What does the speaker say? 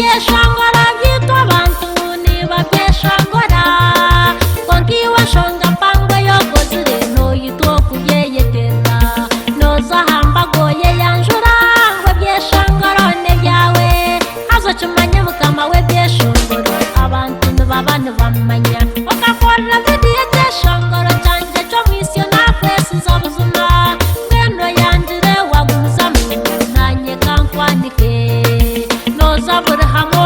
byeshangora byitwa abantu niba byeshangora konkiwa shonga pangwe yokozire no yitwa kuyeyetera noza hamba goye yanjura ngo byeshangora ne byawe hazo chumanye mukama we byeshangora abantu nibabana bamanya okakora bidiye byeshangora cyanje cyo misyo na kwesi zabuzuma ngendo yandire waguza mu nanye kankwanike noza buri hamwe